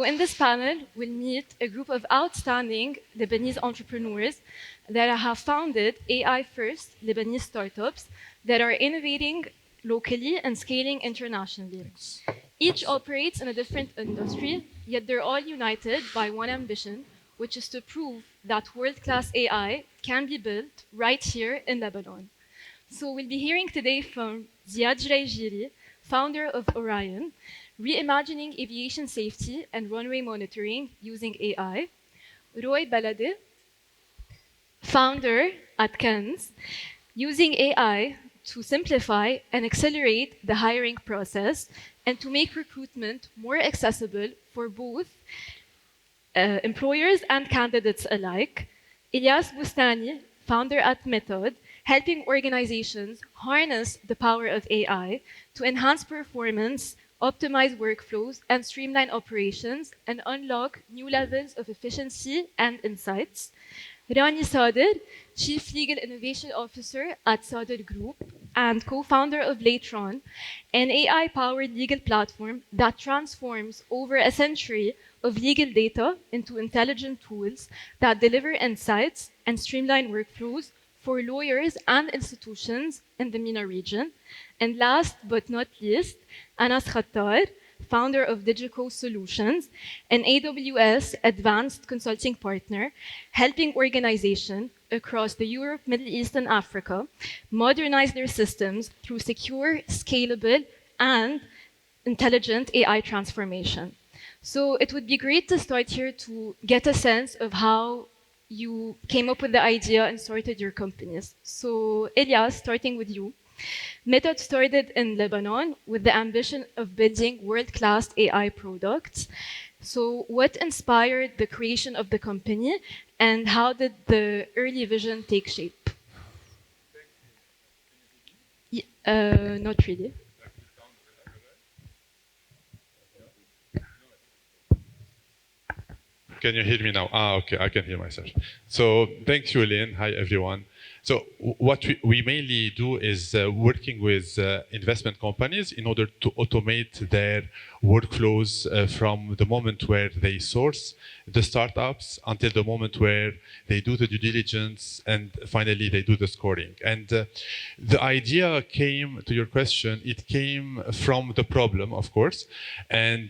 in this panel, we'll meet a group of outstanding Lebanese entrepreneurs that have founded AI-first Lebanese startups that are innovating locally and scaling internationally. Each operates in a different industry, yet they're all united by one ambition, which is to prove that world-class AI can be built right here in Lebanon. So we'll be hearing today from Ziad Jraijiri, founder of Orion, reimagining aviation safety and runway monitoring using AI. Roy Balade, founder at Ken's, using AI to simplify and accelerate the hiring process and to make recruitment more accessible for both employers and candidates alike. Ilyas Bustani, founder at Method, helping organizations harness the power of AI to enhance performance, optimize workflows, and streamline operations and unlock new levels of efficiency and insights. Rani Sadir, Chief Legal Innovation Officer at Sadir Group and co-founder of Latron, an AI-powered legal platform that transforms over a century of legal data into intelligent tools that deliver insights and streamline workflows for lawyers and institutions in the MENA region. And last but not least, Anas Khattar, founder of Digico Solutions, an AWS advanced consulting partner, helping organizations across the Europe, Middle East, and Africa modernize their systems through secure, scalable, and intelligent AI transformation. So it would be great to start here to get a sense of how you came up with the idea and started your companies. So Elias, starting with you. Method started in Lebanon with the ambition of building world-class AI products. So what inspired the creation of the company and how did the early vision take shape? Not really. Can you hear me now? Okay, I can hear myself. So thank you, Lynn. Hi, everyone. So what we mainly do is working with investment companies in order to automate their workflows from the moment where they source the startups until the moment where they do the due diligence and finally they do the scoring. And the idea came, to your question, it came from the problem, of course, and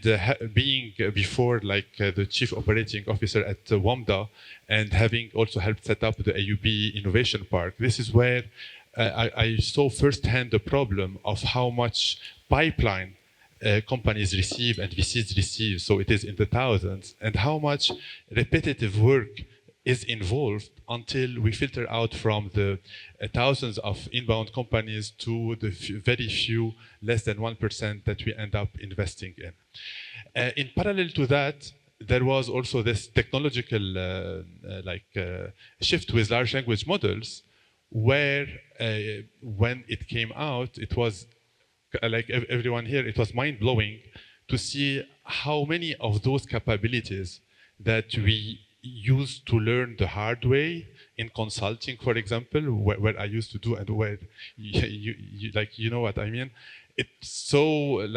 being before the chief operating officer at WAMDA and having also helped set up the AUB Innovation Park, this is where I saw firsthand the problem of how much pipeline companies receive and VCs receive, so it is in the thousands, and how much repetitive work is involved until we filter out from the thousands of inbound companies to the very few, less than 1% that we end up investing in. In parallel to that, there was also this technological shift with large language models, where when it came out, it was like everyone here, it was mind-blowing to see how many of those capabilities that we used to learn the hard way in consulting, for example, where I used to do and where you know what I mean. It's so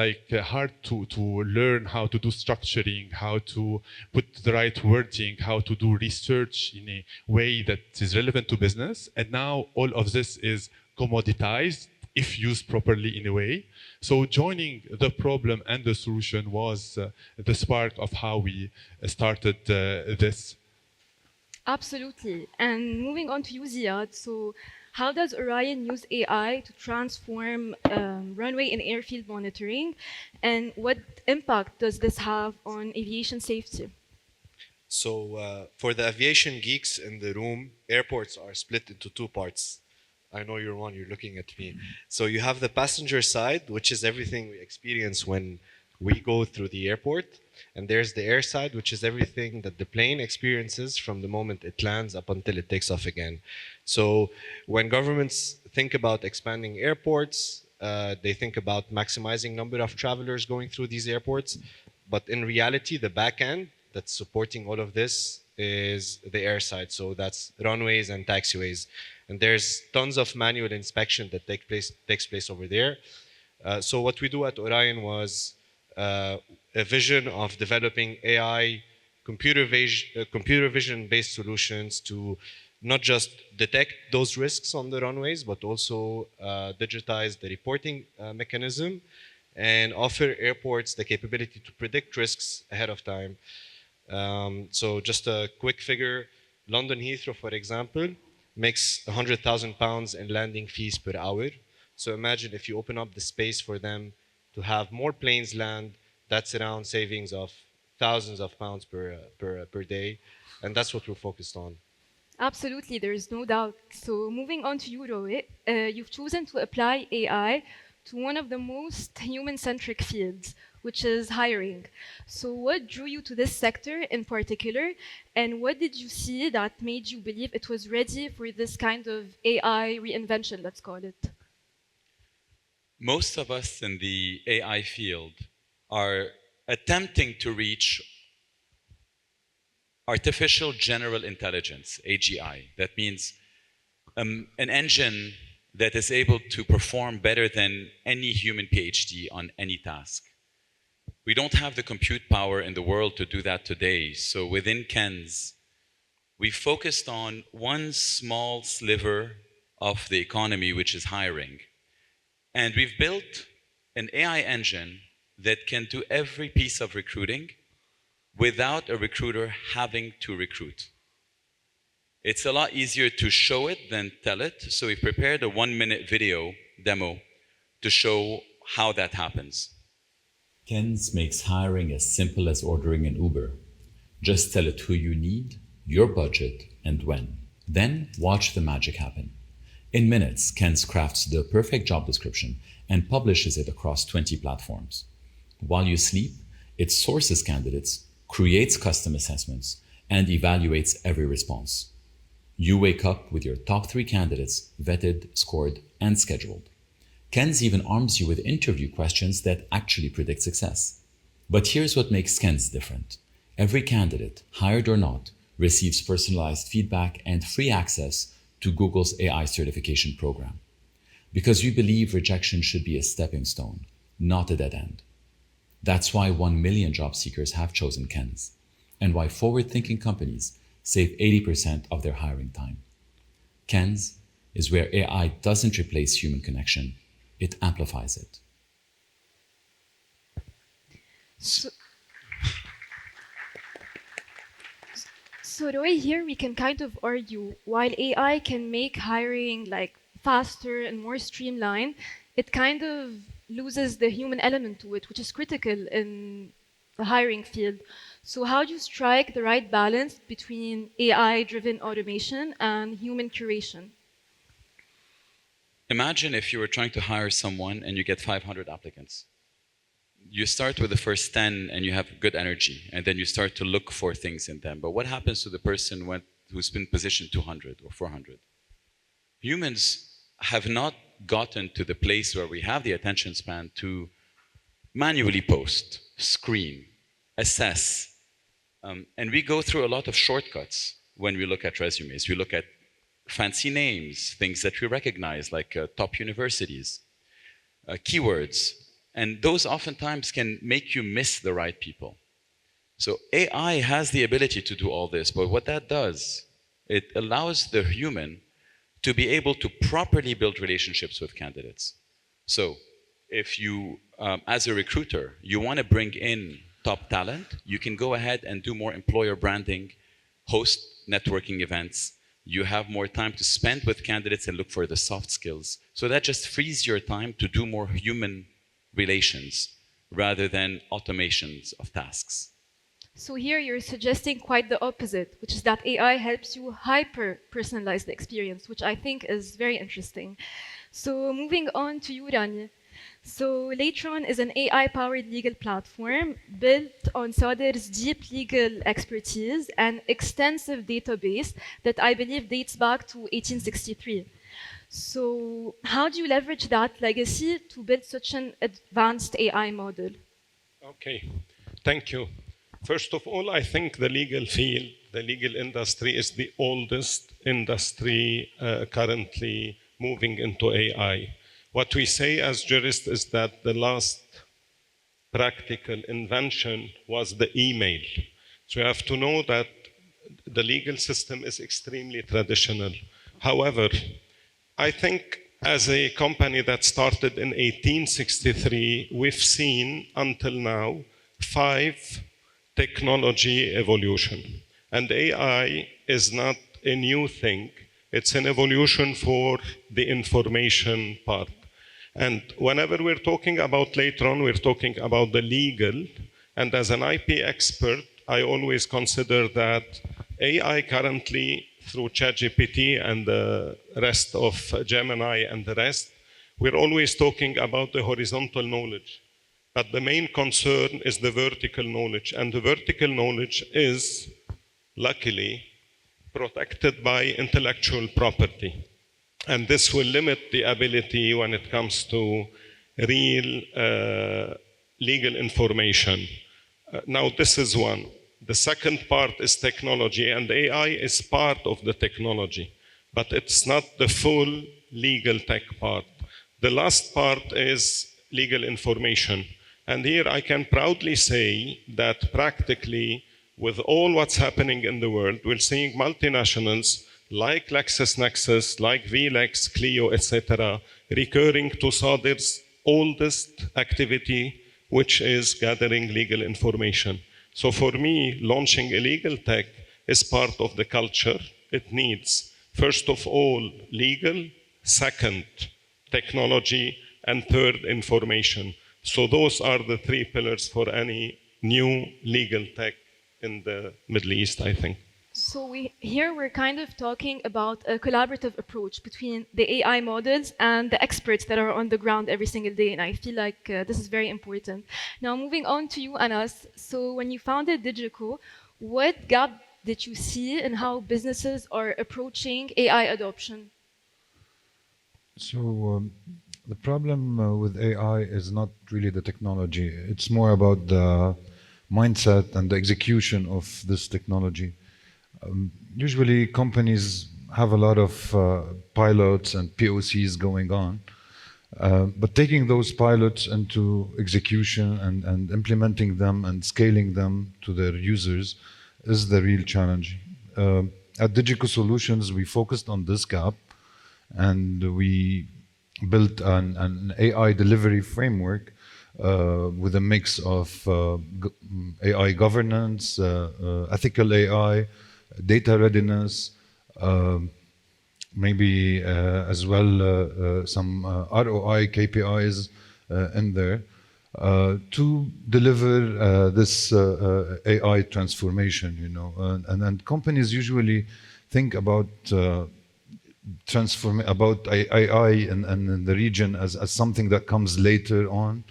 hard to learn how to do structuring, how to put the right wording, how to do research in a way that is relevant to business. And now all of this is commoditized if used properly in a way. So joining the problem and the solution was the spark of how we started this. Absolutely. And moving on to you, Ziad. So how does Orion use AI to transform runway and airfield monitoring? And what impact does this have on aviation safety? So for the aviation geeks in the room, airports are split into two parts. I know you're one, you're looking at me. So you have the passenger side, which is everything we experience when we go through the airport. And there's the air side, which is everything that the plane experiences from the moment it lands up until it takes off again. So when governments think about expanding airports, they think about maximizing number of travelers going through these airports. But in reality, the back end that's supporting all of this is the air side. So that's runways and taxiways. And there's tons of manual inspection that takes place over there. So what we do at Orion was a vision of developing AI, computer vision-based solutions to not just detect those risks on the runways, but also digitize the reporting mechanism and offer airports the capability to predict risks ahead of time. So just a quick figure, London Heathrow, for example, makes £100,000 in landing fees per hour. So imagine if you open up the space for them to have more planes land, that's around savings of thousands of pounds per day. And that's what we're focused on. Absolutely, there is no doubt. So, moving on to you, Rohit, you've chosen to apply AI to one of the most human centric fields, which is hiring. So, what drew you to this sector in particular, and what did you see that made you believe it was ready for this kind of AI reinvention, let's call it? Most of us in the AI field are attempting to reach artificial general intelligence, AGI. That means an engine that is able to perform better than any human PhD on any task. We don't have the compute power in the world to do that today. So within KENS, we focused on one small sliver of the economy, which is hiring. And we've built an AI engine that can do every piece of recruiting without a recruiter having to recruit. It's a lot easier to show it than tell it. So we prepared a 1-minute video demo to show how that happens. KENS makes hiring as simple as ordering an Uber. Just tell it who you need, your budget, and when. Then watch the magic happen. In minutes, KENS crafts the perfect job description and publishes it across 20 platforms. While you sleep, it sources candidates, creates custom assessments, and evaluates every response. You wake up with your top 3 candidates vetted, scored, and scheduled. KENS even arms you with interview questions that actually predict success. But here's what makes KENS different. Every candidate, hired or not, receives personalized feedback and free access to Google's AI certification program. Because we believe rejection should be a stepping stone, not a dead end. That's why 1 million job seekers have chosen KENS, and why forward-thinking companies save 80% of their hiring time. KENS is where AI doesn't replace human connection, it amplifies it. So the way here we can kind of argue while AI can make hiring like faster and more streamlined, it kind of loses the human element to it, which is critical in the hiring field. So how do you strike the right balance between AI-driven automation and human curation? Imagine if you were trying to hire someone and you get 500 applicants. You start with the first 10 and you have good energy, and then you start to look for things in them. But what happens to the person who's been positioned 200 or 400? Humans have not gotten to the place where we have the attention span to manually post, screen, assess. And we go through a lot of shortcuts when we look at resumes. We look at fancy names, things that we recognize, like top universities, keywords. And those oftentimes can make you miss the right people. So AI has the ability to do all this, but what that does, it allows the human to be able to properly build relationships with candidates. So if you, as a recruiter, you want to bring in top talent, you can go ahead and do more employer branding, host networking events. You have more time to spend with candidates and look for the soft skills. So that just frees your time to do more human relations rather than automations of tasks. So here you're suggesting quite the opposite, which is that AI helps you hyper-personalize the experience, which I think is very interesting. So moving on to you, Rani. So Latron is an AI-powered legal platform built on Sadir's deep legal expertise and extensive database that I believe dates back to 1863. So how do you leverage that legacy to build such an advanced AI model? Okay, thank you. First of all, I think the legal field, the legal industry is the oldest industry currently moving into AI. What we say as jurists is that the last practical invention was the email. So you have to know that the legal system is extremely traditional. However, I think as a company that started in 1863, we've seen until now 5 technology evolution. And AI is not a new thing. It's an evolution for the information part. And whenever we're talking about later on, we're talking about the legal. And as an IP expert, I always consider that AI currently, through ChatGPT and the rest of Gemini and the rest, we're always talking about the horizontal knowledge. But the main concern is the vertical knowledge. And the vertical knowledge is, luckily, protected by intellectual property. And this will limit the ability when it comes to real legal information. Now, this is one. The second part is technology, and AI is part of the technology, but it's not the full legal tech part. The last part is legal information. And here I can proudly say that practically, with all what's happening in the world, we're seeing multinationals like LexisNexis, like VLEX, Clio, etc., recurring to Sadir's oldest activity, which is gathering legal information. So for me, launching a legal tech is part of the culture. It needs, first of all, legal, second, technology, and third, information. So those are the 3 pillars for any new legal tech in the Middle East, I think. So we're kind of talking about a collaborative approach between the AI models and the experts that are on the ground every single day, and I feel like this is very important. Now, moving on to you, Anas. So when you founded Digico, what gap did you see in how businesses are approaching AI adoption? So the problem with AI is not really the technology. It's more about the mindset and the execution of this technology. Usually companies have a lot of pilots and POCs going on, but taking those pilots into execution and implementing them and scaling them to their users is the real challenge. At Digico Solutions, we focused on this gap, and we built an AI delivery framework with a mix of AI governance, ethical AI, data readiness, maybe as well some ROI KPIs in there to deliver this AI transformation, you know. And companies usually think about AI in the region as something that comes later on,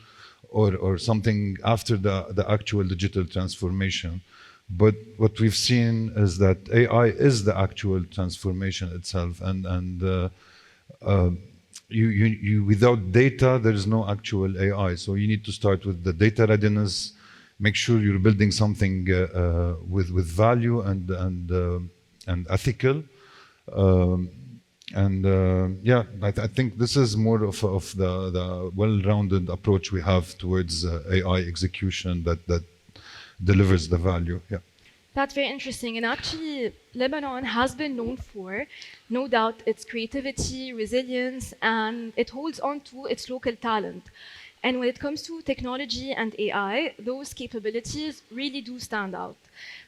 or something after the actual digital transformation. But what we've seen is that AI is the actual transformation itself, and without data, there is no actual AI. So you need to start with the data readiness, make sure you're building something with value and ethical. I think this is more of the well-rounded approach we have towards AI execution that delivers the value. Yeah. That's very interesting. And actually, Lebanon has been known for, no doubt, its creativity, resilience, and it holds on to its local talent. And when it comes to technology and AI, those capabilities really do stand out.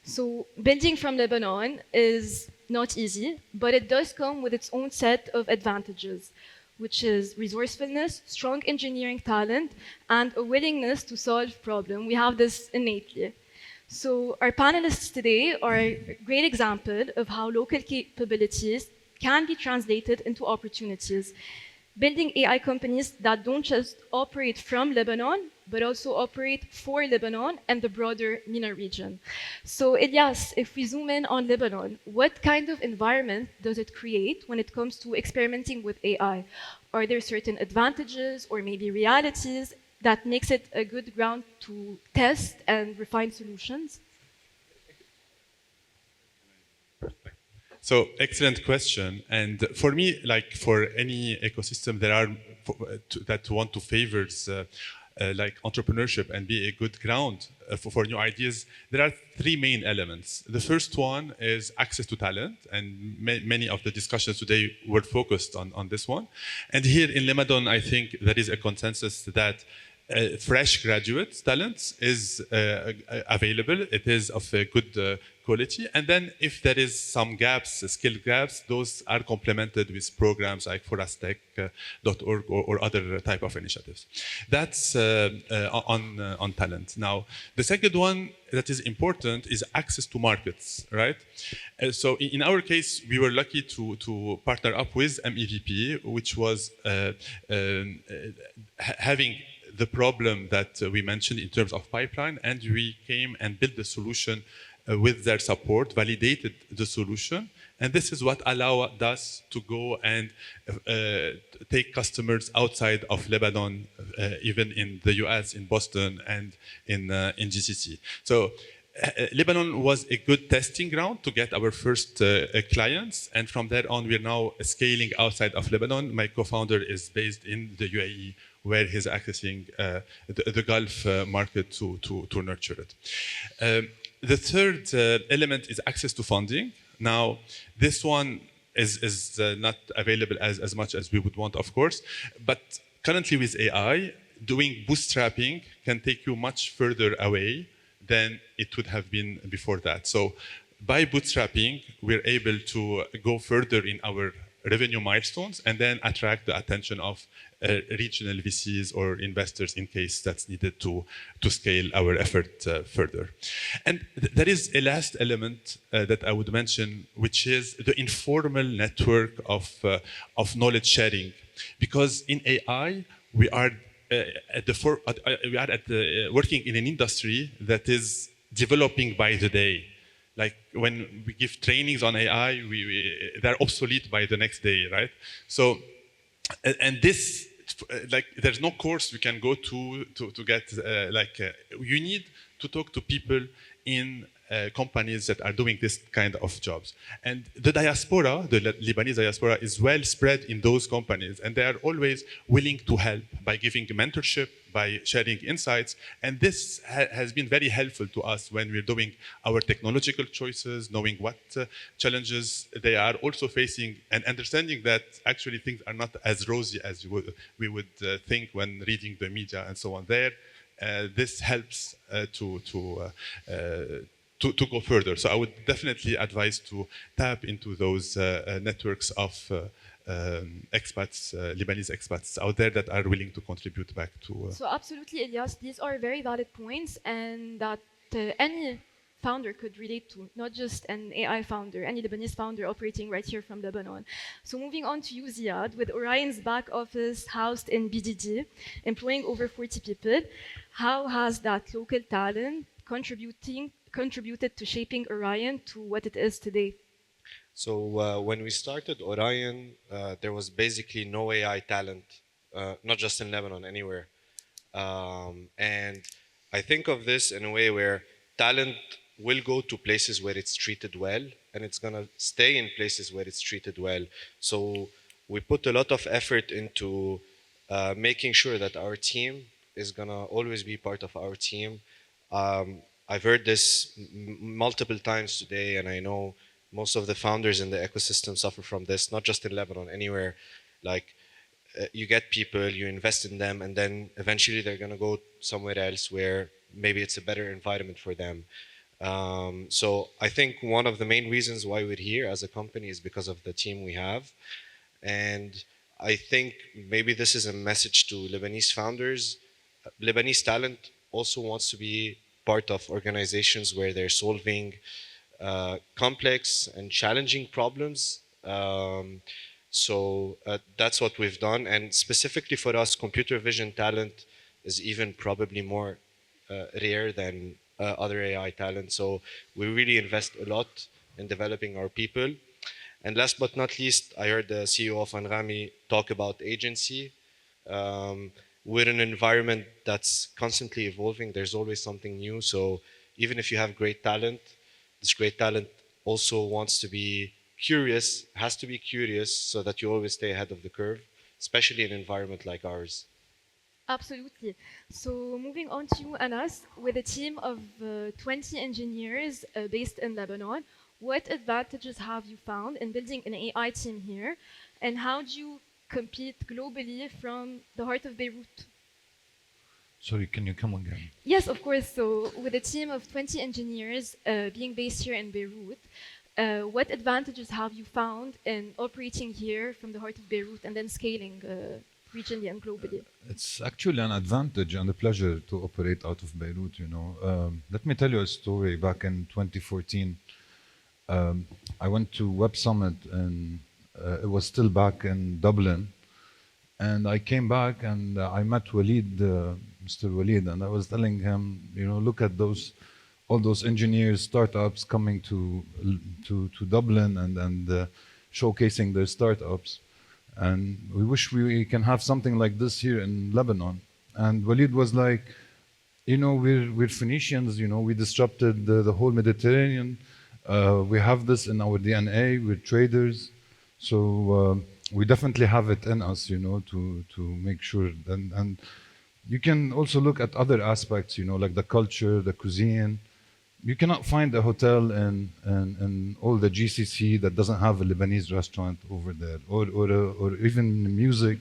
So building from Lebanon is not easy, but it does come with its own set of advantages, which is resourcefulness, strong engineering talent, and a willingness to solve problems. We have this innately. So our panelists today are a great example of how local capabilities can be translated into opportunities, building AI companies that don't just operate from Lebanon, but also operate for Lebanon and the broader MENA region. So Ilyas, if we zoom in on Lebanon, what kind of environment does it create when it comes to experimenting with AI? Are there certain advantages or maybe realities that makes it a good ground to test and refine solutions? So excellent question. And for me, like for any ecosystem, there are that want to favor like entrepreneurship and be a good ground for new ideas, there are three main elements. The first one is access to talent, and many of the discussions today were focused on this one. And here in Lebanon, I think there is a consensus that fresh graduate talent is available. It is of a good quality. And then if there is some gaps, skill gaps, those are complemented with programs like forastech.org or other type of initiatives. That's on talent. Now, the second one that is important is access to markets, right? So in our case, we were lucky to partner up with MEVP, which was having the problem that we mentioned in terms of pipeline, and we came and built the solution with their support, validated the solution, and this is what allowed us to go and take customers outside of Lebanon, even in the US, in Boston, and in GCC. So Lebanon was a good testing ground to get our first clients, and from there on, we're now scaling outside of Lebanon. My co-founder is based in the UAE, where he's accessing the Gulf market to nurture it. The third element is access to funding. Now, this one is not available as much as we would want, of course, but currently with AI, doing bootstrapping can take you much further away than it would have been before that. So by bootstrapping, we're able to go further in our revenue milestones and then attract the attention of regional VCs or investors in case that's needed to scale our effort further. And there is a last element that I would mention, which is the informal network of knowledge sharing. Because in AI, we are working in an industry that is developing by the day. Like when we give trainings on AI, they're obsolete by the next day, right? So, and this, like, there's no course we can go to get, you need to talk to people in companies that are doing this kind of jobs. And the diaspora, the Lebanese diaspora, is well spread in those companies, and they are always willing to help by giving mentorship, by sharing insights. And this has been very helpful to us when we're doing our technological choices, knowing what challenges they are also facing, and understanding that actually things are not as rosy as we would think when reading the media and so on there. This helps to go further. So I would definitely advise to tap into those networks of expats, Lebanese expats out there that are willing to contribute back to. So absolutely, Elias, these are very valid points, and that any founder could relate to, not just an AI founder, any Lebanese founder operating right here from Lebanon. So moving on to you, Ziad, with Orion's back office housed in BDD, employing over 40 people, how has that local talent contributed to shaping Orion to what it is today? So when we started Orion, there was basically no AI talent, not just in Lebanon, anywhere. And I think of this in a way where talent will go to places where it's treated well, and it's going to stay in places where it's treated well. So we put a lot of effort into making sure that our team is going to always be part of our team. I've heard this multiple times today, and I know most of the founders in the ecosystem suffer from this, not just in Lebanon, anywhere. Like, you get people, you invest in them, and then eventually they're going to go somewhere else where maybe it's a better environment for them. So I think one of the main reasons why we're here as a company is because of the team we have. And I think maybe this is a message to Lebanese founders. Lebanese talent also wants to be part of organizations where they're solving complex and challenging problems. So that's what we've done. And specifically for us, computer vision talent is even probably more rare than other AI talent. So we really invest a lot in developing our people. And last but not least, I heard the CEO of Anrami talk about agency. We're in an environment that's constantly evolving. There's always something new. So even if you have great talent, this great talent also wants to be curious, has to be curious, so that you always stay ahead of the curve, especially in an environment like ours. Absolutely. So moving on to you, Anas, with a team of 20 engineers based in Lebanon, what advantages have you found in building an AI team here, and how do you compete globally from the heart of Beirut? Sorry, can you come again? Yes, of course. So, with a team of 20 engineers being based here in Beirut, what advantages have you found in operating here from the heart of Beirut and then scaling regionally and globally? It's actually an advantage and a pleasure to operate out of Beirut, you know. Let me tell you a story. Back in 2014, I went to Web Summit and it was still back in Dublin. And I came back and I met Walid, Mr. Walid, and I was telling him, you know, look at all those engineers, startups coming to Dublin and showcasing their startups. And we wish we can have something like this here in Lebanon. And Walid was like, you know, we're Phoenicians, you know, we disrupted the whole Mediterranean. We have this in our DNA, we're traders. So we definitely have it in us, you know, to make sure. And you can also look at other aspects, you know, like the culture, the cuisine. You cannot find a hotel in all the GCC that doesn't have a Lebanese restaurant over there, or even music.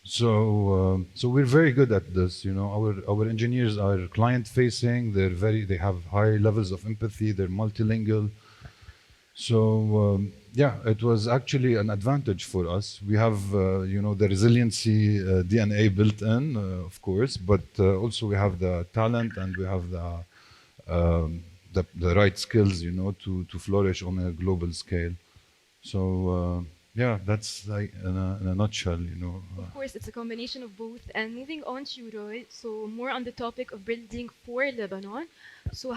So we're very good at this. You know, our engineers are client facing. They have high levels of empathy. They're multilingual. So yeah, it was actually an advantage for us. We have you know, the resiliency DNA built in, of course, but also we have the talent and we have the right skills, you know, to flourish on a global scale. So yeah, that's like in a nutshell, you know. Of course, it's a combination of both. And moving on to you, Roy, so more on the topic of building for Lebanon. So,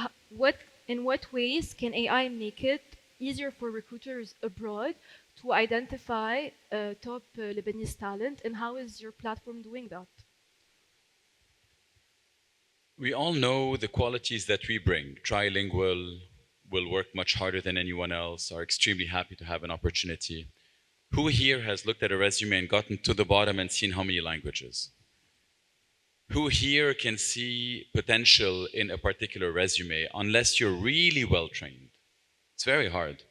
in what ways can AI make it easier for recruiters abroad to identify top Lebanese talent, and how is your platform doing that? We all know the qualities that we bring. Trilingual, will work much harder than anyone else, are extremely happy to have an opportunity. Who here has looked at a resume and gotten to the bottom and seen how many languages? Who here can see potential in a particular resume unless you're really well trained? It's very hard.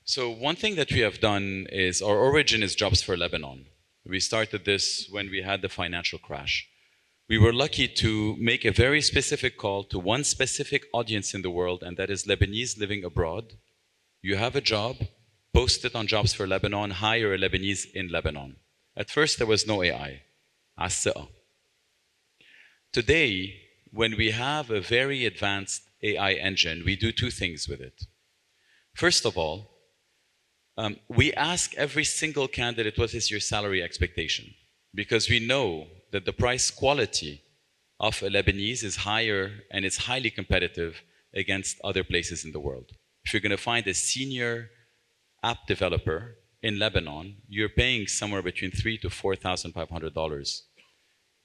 So one thing that we have done is, our origin is Jobs for Lebanon. We started this when we had the financial crash. We were lucky to make a very specific call to one specific audience in the world, and that is Lebanese living abroad. You have a job, post it on Jobs for Lebanon, hire a Lebanese in Lebanon. At first, there was no AI. عالثقة. Today, when we have a very advanced AI engine, we do two things with it. First of all, we ask every single candidate, what is your salary expectation? Because we know that the price quality of a Lebanese is higher and it's highly competitive against other places in the world. If you're going to find a senior app developer in Lebanon, you're paying somewhere between $3,000 to $4,500,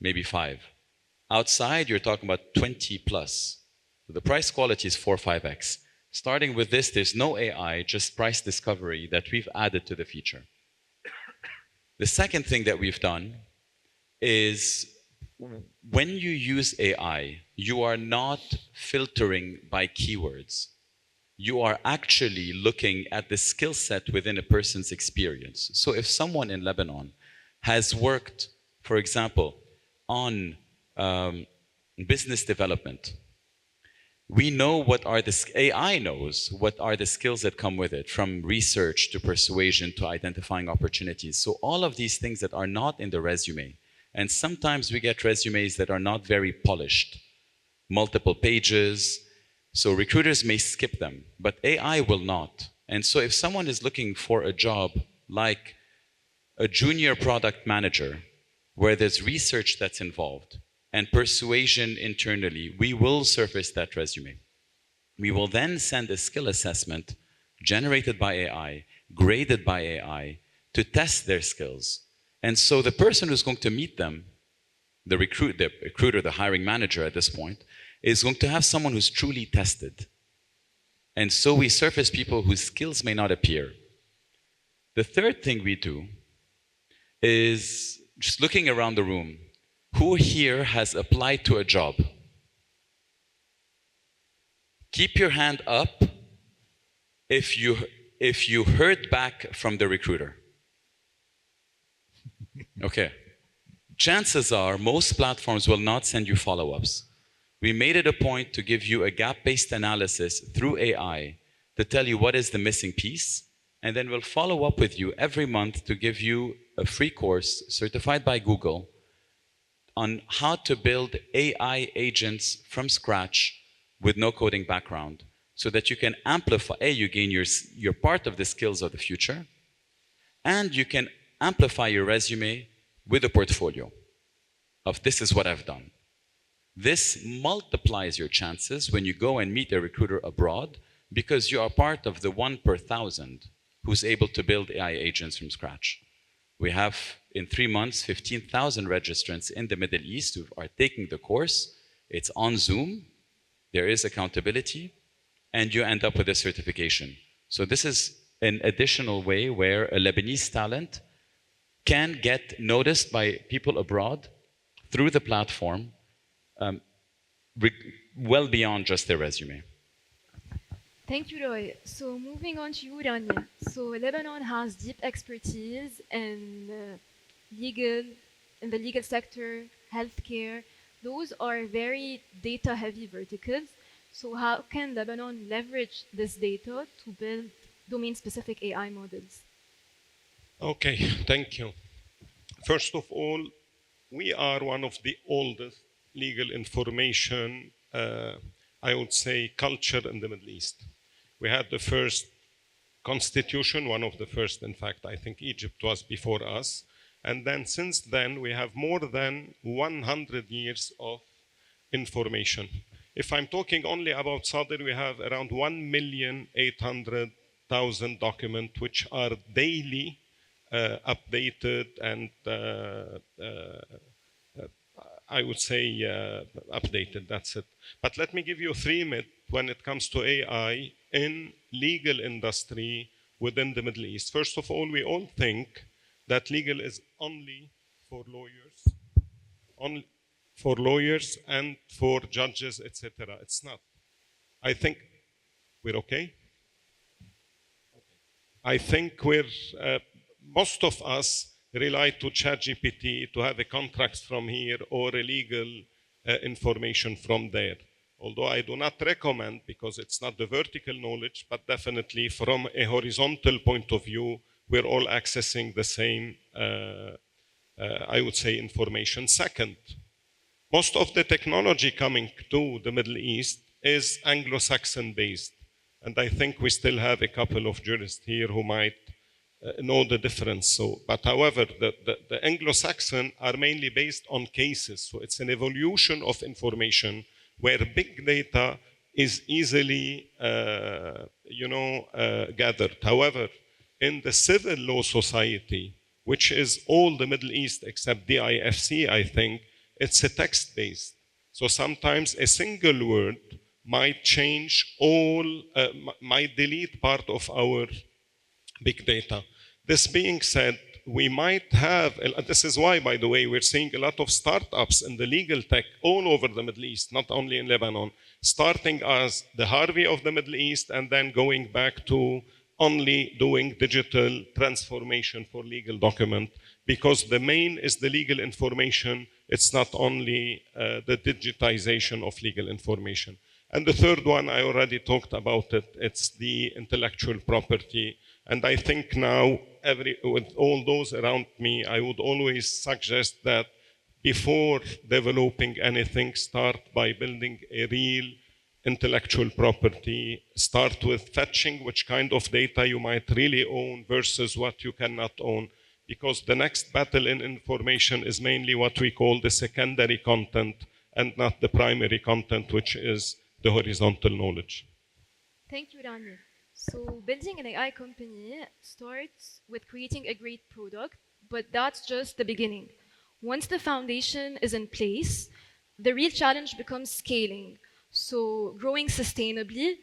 maybe $5,000. Outside, you're talking about 20 plus. So the price quality is 4 or 5x. Starting with this, there's no AI, just price discovery that we've added to the feature. The second thing that we've done is, when you use AI, you are not filtering by keywords. You are actually looking at the skill set within a person's experience. So if someone in Lebanon has worked, for example, on business development, we know AI knows what are the skills that come with it, from research to persuasion to identifying opportunities. So all of these things that are not in the resume, and sometimes we get resumes that are not very polished, multiple pages, so recruiters may skip them, but AI will not. And so if someone is looking for a job like a junior product manager, where there's research that's involved, and persuasion internally, we will surface that resume. We will then send a skill assessment generated by AI, graded by AI, to test their skills. And so the person who's going to meet them, the recruiter, the hiring manager at this point, is going to have someone who's truly tested. And so we surface people whose skills may not appear. The third thing we do is just looking around the room, who here has applied to a job? Keep your hand up if you heard back from the recruiter. Okay. Chances are most platforms will not send you follow-ups. We made it a point to give you a gap-based analysis through AI to tell you what is the missing piece, and then we'll follow up with you every month to give you a free course certified by Google on how to build AI agents from scratch with no coding background, so that you can amplify, you gain your part of the skills of the future, and you can amplify your resume with a portfolio of this is what I've done. This multiplies your chances when you go and meet a recruiter abroad, because you are part of the 1 per 1,000 who's able to build AI agents from scratch. We have, in 3 months, 15,000 registrants in the Middle East who are taking the course. It's on Zoom, there is accountability, and you end up with a certification. So this is an additional way where a Lebanese talent can get noticed by people abroad through the platform, well beyond just their resume. Thank you, Roy. So moving on to you, Rania. So Lebanon has deep expertise in in the legal sector, healthcare. Those are very data-heavy verticals. So how can Lebanon leverage this data to build domain-specific AI models? Okay, thank you. First of all, we are one of the oldest legal information, I would say, culture in the Middle East. We had the first constitution, one of the first, in fact, I think Egypt was before us. And then since then, we have more than 100 years of information. If I'm talking only about Sadr, we have around 1,800,000 documents which are daily updated and I would say updated, that's it. But let me give you 3 myths when it comes to AI in legal industry within the Middle East. First of all, we all think that legal is only for lawyers and for judges, etc. It's not. I think we're okay. I think most of us rely to ChatGPT to have a contract from here or a legal information from there. Although I do not recommend, because it's not the vertical knowledge, but definitely from a horizontal point of view, we're all accessing the same, I would say, information. Second, most of the technology coming to the Middle East is Anglo-Saxon based. And I think we still have a couple of jurists here who might know the difference. So, but however, the Anglo-Saxon are mainly based on cases. So it's an evolution of information where big data is easily, gathered. However, in the civil law society, which is all the Middle East except DIFC, I think, it's a text-based. So sometimes a single word might change might delete part of our big data. This being said, we might have, this is why, by the way, we're seeing a lot of startups in the legal tech all over the Middle East, not only in Lebanon, starting as the Harvey of the Middle East and then going back to only doing digital transformation for legal document, because the main is the legal information. It's not only the digitization of legal information. And the third one, I already talked about it, it's the intellectual property. And I think now, with all those around me, I would always suggest that before developing anything, start by building a real intellectual property. Start with fetching which kind of data you might really own versus what you cannot own. Because the next battle in information is mainly what we call the secondary content and not the primary content, which is the horizontal knowledge. Thank you, Rani. So building an AI company starts with creating a great product, but that's just the beginning. Once the foundation is in place, the real challenge becomes scaling. So growing sustainably,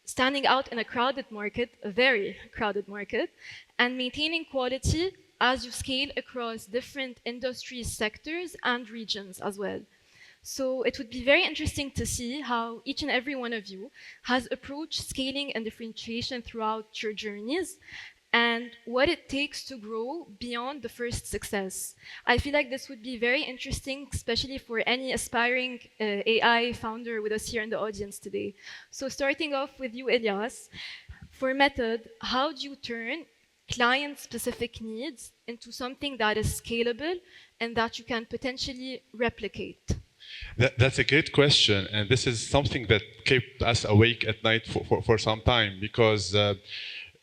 standing out in a crowded market, a very crowded market, and maintaining quality as you scale across different industry sectors and regions as well. So it would be very interesting to see how each and every one of you has approached scaling and differentiation throughout your journeys and what it takes to grow beyond the first success. I feel like this would be very interesting, especially for any aspiring AI founder with us here in the audience today. So starting off with you, Elias, for Method, how do you turn client-specific needs into something that is scalable and that you can potentially replicate? That's a great question, and this is something that kept us awake at night for some time because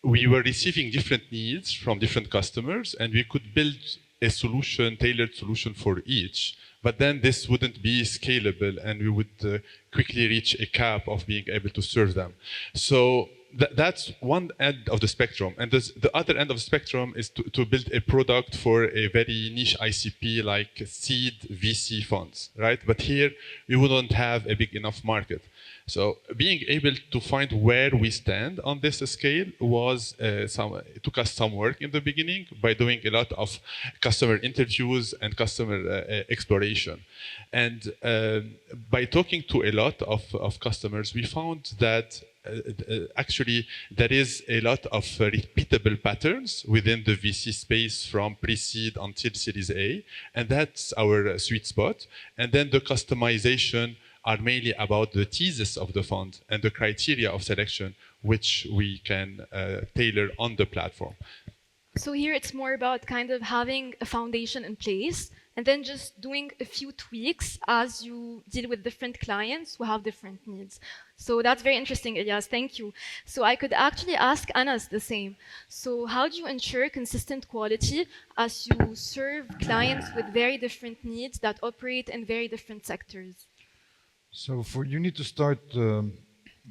we were receiving different needs from different customers, and we could build a solution, tailored solution for each. But then this wouldn't be scalable, and we would quickly reach a cap of being able to serve them. So that's one end of the spectrum. And the other end of the spectrum is to build a product for a very niche ICP like seed VC funds, right? But here, we wouldn't have a big enough market. So being able to find where we stand on this scale was it took us some work in the beginning by doing a lot of customer interviews and customer exploration. And by talking to a lot of customers, we found that actually there is a lot of repeatable patterns within the VC space from pre-seed until Series A, and that's our sweet spot. And then the customization are mainly about the thesis of the fund and the criteria of selection, which we can tailor on the platform. So here it's more about kind of having a foundation in place and then just doing a few tweaks as you deal with different clients who have different needs. So that's very interesting, Elias. Thank you. So I could actually ask Anas the same. So how do you ensure consistent quality as you serve clients with very different needs that operate in very different sectors? So you need to start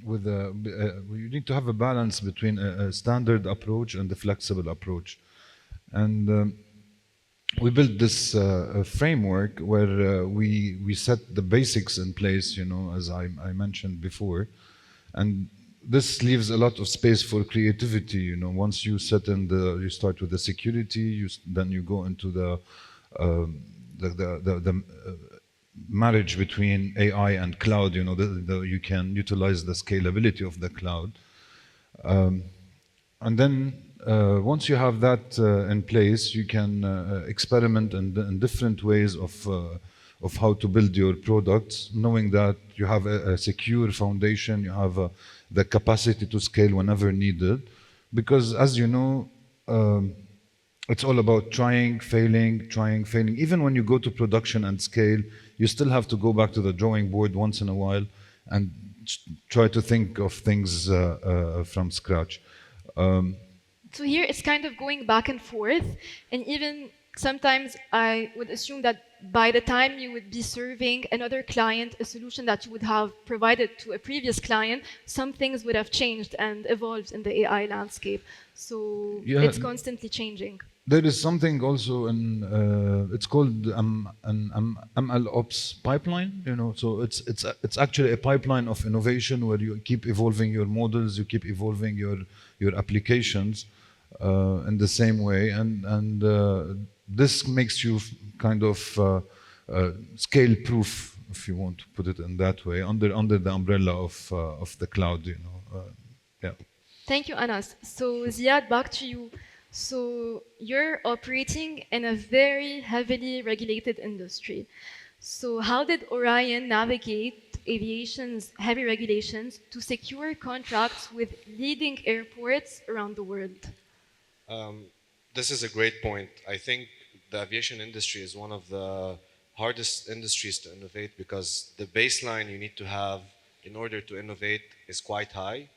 with you need to have a balance between a standard approach and the flexible approach, and we built this framework where we set the basics in place, you know, as I mentioned before, and this leaves a lot of space for creativity. You know, once you set in you start with the security, then you go into the marriage between AI and cloud. You know, you can utilize the scalability of the cloud, and then once you have that in place, you can experiment in different ways of how to build your products, knowing that you have a secure foundation, you have the capacity to scale whenever needed, because as you know. It's all about trying, failing. Even when you go to production and scale, you still have to go back to the drawing board once in a while and try to think of things from scratch. So here it's kind of going back and forth, and even sometimes I would assume that by the time you would be serving another client a solution that you would have provided to a previous client, some things would have changed and evolved in the AI landscape. So it's constantly changing. There is something also in it's called an ML ops pipeline. You know, so it's actually a pipeline of innovation where you keep evolving your models, you keep evolving your applications in the same way, and this makes you kind of scale proof, if you want to put it in that way, under the umbrella of the cloud. You know, yeah. Thank you, Anas. So Ziad, back to you. So you're operating in a very heavily regulated industry. So how did Orion navigate aviation's heavy regulations to secure contracts with leading airports around the world? This is a great point. I think the aviation industry is one of the hardest industries to innovate because the baseline you need to have in order to innovate is quite high,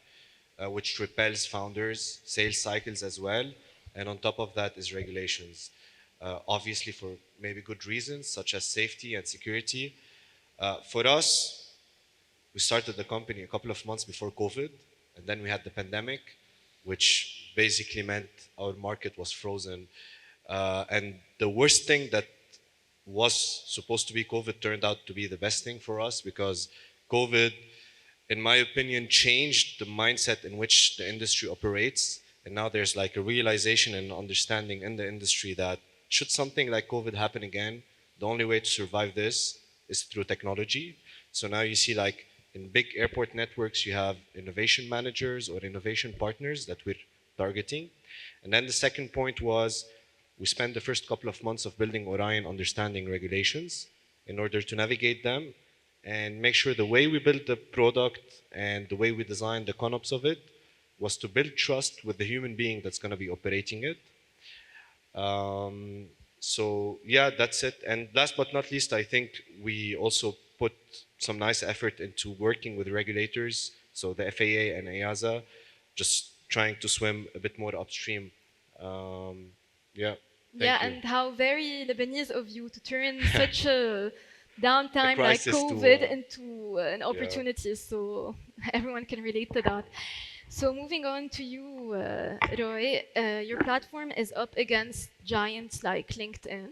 which repels founders, sales cycles as well. And on top of that is regulations, obviously for maybe good reasons, such as safety and security. For us, we started the company a couple of months before COVID, and then we had the pandemic, which basically meant our market was frozen. And the worst thing that was supposed to be COVID turned out to be the best thing for us because COVID, in my opinion, changed the mindset in which the industry operates. And now there's like a realization and understanding in the industry that should something like COVID happen again, the only way to survive this is through technology. So now you see like in big airport networks, you have innovation managers or innovation partners that we're targeting. And then the second point was we spent the first couple of months of building Orion understanding regulations in order to navigate them and make sure the way we build the product and the way we design the concepts of it was to build trust with the human being that's going to be operating it. So yeah, that's it. And last but not least, I think we also put some nice effort into working with regulators, so the FAA and EASA, just trying to swim a bit more upstream. Yeah. Yeah, Thank you. and how very Lebanese of you to turn such a downtime like crisis to, COVID into an yeah. opportunity. So everyone can relate to that. So moving on to you, Roy, your platform is up against giants like LinkedIn,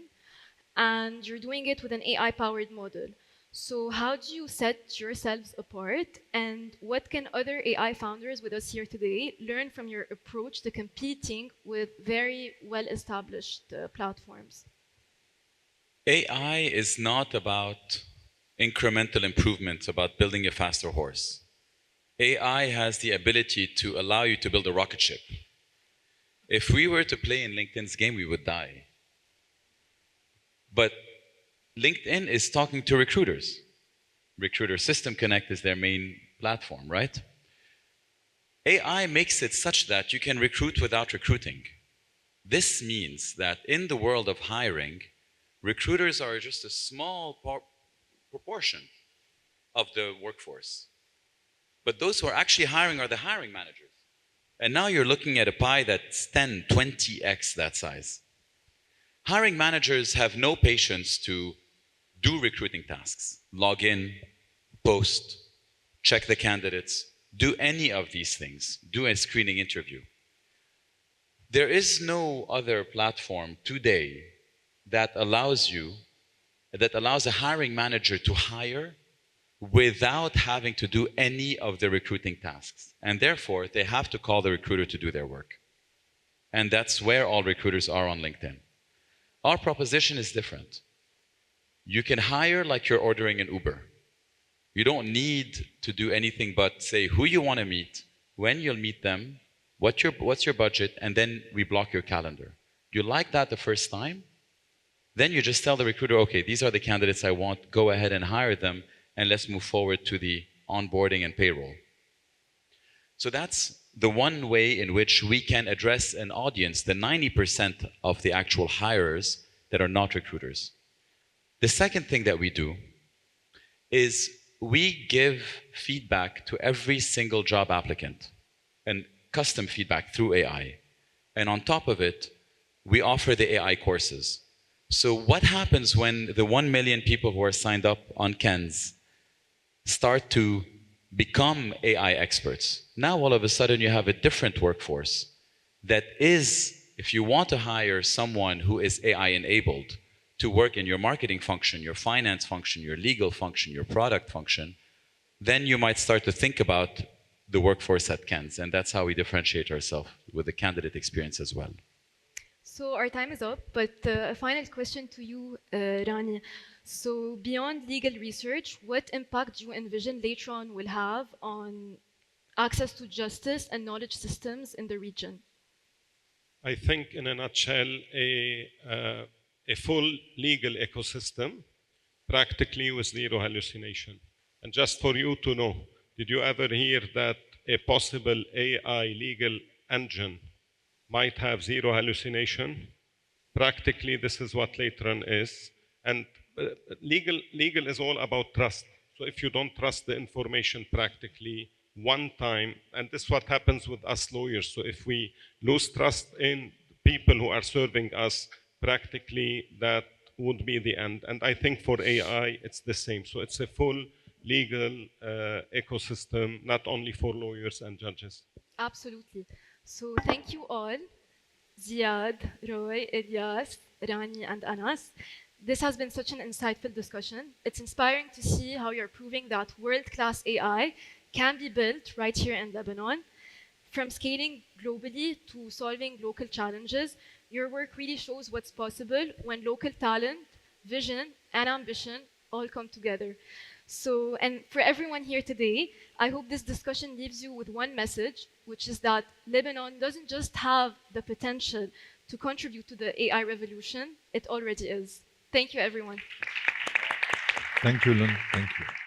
and you're doing it with an AI-powered model. So how do you set yourselves apart, and what can other AI founders with us here today learn from your approach to competing with very well-established platforms? AI is not about incremental improvements, about building a faster horse. AI has the ability to allow you to build a rocket ship. If we were to play in LinkedIn's game, we would die. But LinkedIn is talking to recruiters. Recruiter System Connect is their main platform, right? AI makes it such that you can recruit without recruiting. This means that in the world of hiring, recruiters are just a small proportion of the workforce. But those who are actually hiring are the hiring managers. And now you're looking at a pie that's 10, 20x that size. Hiring managers have no patience to do recruiting tasks, log in, post, check the candidates, do any of these things, do a screening interview. There is no other platform today that allows a hiring manager to hire without having to do any of the recruiting tasks. And therefore, they have to call the recruiter to do their work. And that's where all recruiters are on LinkedIn. Our proposition is different. You can hire like you're ordering an Uber. You don't need to do anything but say who you want to meet, when you'll meet them, what's your budget, and then we block your calendar. You like that the first time? Then you just tell the recruiter, okay, these are the candidates I want, go ahead and hire them, and let's move forward to the onboarding and payroll. So that's the one way in which we can address an audience, the 90% of the actual hirers that are not recruiters. The second thing that we do is we give feedback to every single job applicant, and custom feedback through AI. And on top of it, we offer the AI courses. So what happens when the 1 million people who are signed up on Ken's start to become AI experts? Now all of a sudden you have a different workforce that is, if you want to hire someone who is AI enabled to work in your marketing function, your finance function, your legal function, your product function, then you might start to think about the workforce at Ken's. And that's how we differentiate ourselves with the candidate experience as well. So our time is up, but a final question to you, Rani. So beyond legal research, what impact do you envision later on will have on access to justice and knowledge systems in the region? I think, in a nutshell, a full legal ecosystem, practically with zero hallucination. And just for you to know, did you ever hear that a possible AI legal engine might have zero hallucination? Practically, this is what Latran is. And legal is all about trust. So if you don't trust the information practically one time, and this is what happens with us lawyers. So if we lose trust in people who are serving us, practically that would be the end. And I think for AI, it's the same. So it's a full legal ecosystem, not only for lawyers and judges. Absolutely. So thank you all, Ziad, Roy, Ilyas, Rani, and Anas. This has been such an insightful discussion. It's inspiring to see how you're proving that world-class AI can be built right here in Lebanon. from scaling globally to solving local challenges, your work really shows what's possible when local talent, vision, and ambition all come together. So, and for everyone here today, I hope this discussion leaves you with one message, which is that Lebanon doesn't just have the potential to contribute to the AI revolution, it already is. Thank you, everyone. Thank you, Lynn. Thank you.